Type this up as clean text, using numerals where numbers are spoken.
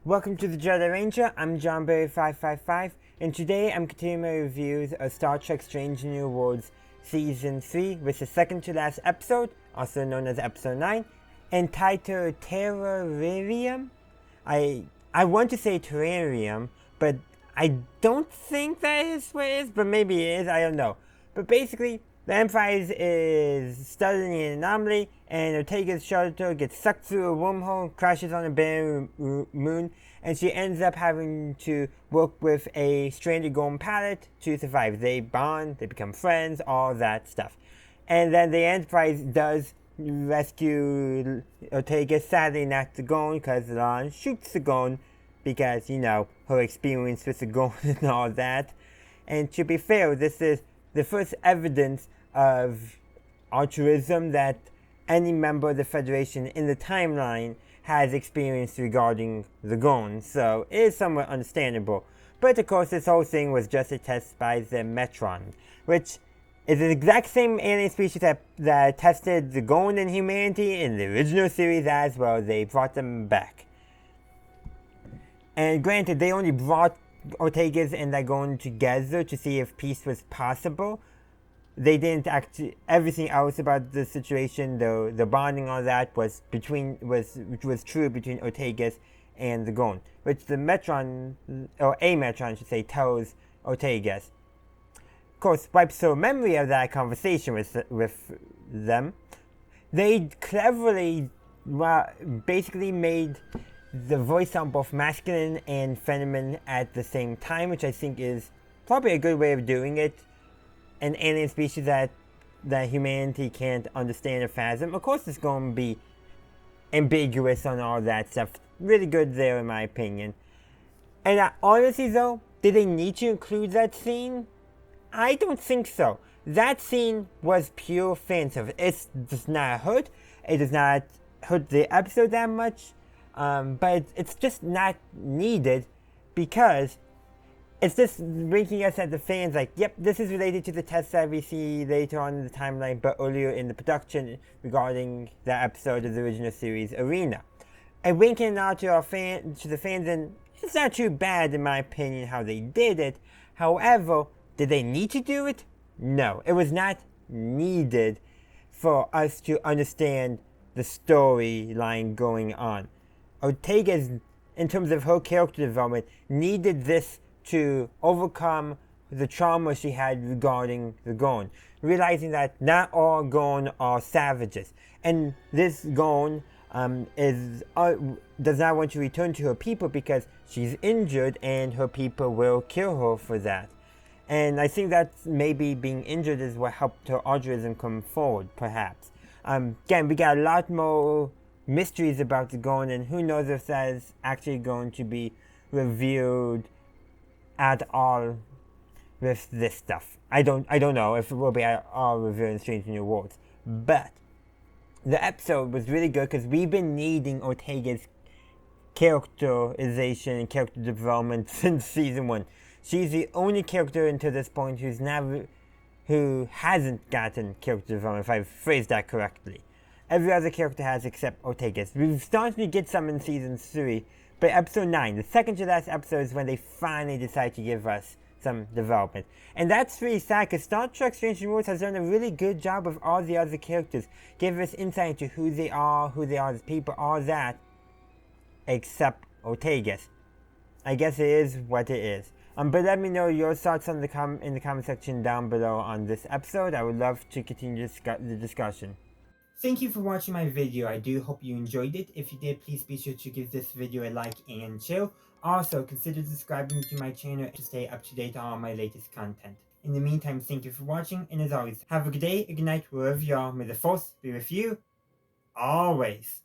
Welcome to the Jedi Ranger. I'm JohnBerry555, and today I'm continuing my reviews of Star Trek Strange New Worlds Season 3 with the second to last episode, also known as Episode 9, entitled Terrarium. I want to say Terrarium, but I don't think that is what it is, but maybe it is, I don't know. But basically, the Enterprise is studying an anomaly, and Ortega's shuttle gets sucked through a wormhole, crashes on a barren moon, and she ends up having to work with a stranded golden pilot to survive. They bond, they become friends, all that stuff. And then the Enterprise does rescue Ortega, sadly not the Gon, because Lon shoots the Gon, because, you know, her experience with the Gon and all that. And to be fair, this is the first evidence of altruism that any member of the Federation in the timeline has experienced regarding the Gon, so it is somewhat understandable. But of course, this whole thing was just a test by the Metron, which is the exact same alien species that tested the Gon and humanity in the original series as well. They brought them back. And granted, they only brought Ortegas and the Gon together to see if peace was possible. They didn't everything else about the situation, the bonding, all that was true between Ortegas and the Gon, which the Metron, or a Metron I should say, tells Ortegas. Of course, wipes her memory of that conversation with them. They cleverly, basically made the voice sound both masculine and feminine at the same time, which I think is probably a good way of doing it. An alien species that humanity can't understand or fathom. Of course, it's going to be ambiguous on all that stuff. Really good there, in my opinion. And honestly, though, did they need to include that scene? I don't think so. That scene was pure fan service. It does not hurt. It does not hurt the episode that much. But it's just not needed because it's just bringing us at the fans like, yep, this is related to the test that we see later on in the timeline, but earlier in the production regarding the episode of the original series, Arena. And winking out to the fans, and it's not too bad in my opinion how they did it. However, did they need to do it? No, it was not needed for us to understand the storyline going on. Ortega's, in terms of her character development, needed this to overcome the trauma she had regarding the Gon, realizing that not all Gon are savages, and this Gon does not want to return to her people because she's injured and her people will kill her for that. And I think that maybe being injured is what helped her altruism come forward, perhaps. Again, we got a lot more mysteries about the Gon, and who knows if that is actually going to be revealed at all with this stuff. I don't know if it will be at all revealed in Strange New Worlds. But the episode was really good because we've been needing Ortega's characterization and character development since season 1. She's the only character until this point who hasn't gotten character development, if I've phrased that correctly. Every other character has except Ortega's. We've started to get some in season 3, but episode 9, the second to last episode, is when they finally decide to give us some development. And that's really sad because Star Trek Strange New Worlds has done a really good job with all the other characters, giving us insight into who they are as people, all that, except Ortega's. I guess it is what it is. But let me know your thoughts in the comment section down below on this episode. I would love to continue the discussion. Thank you for watching my video. I do hope you enjoyed it. If you did, please be sure to give this video a like and share. Also, consider subscribing to my channel to stay up to date on all my latest content. In the meantime, thank you for watching, and as always, have a good day, a good night, wherever you are. May the Force be with you, always.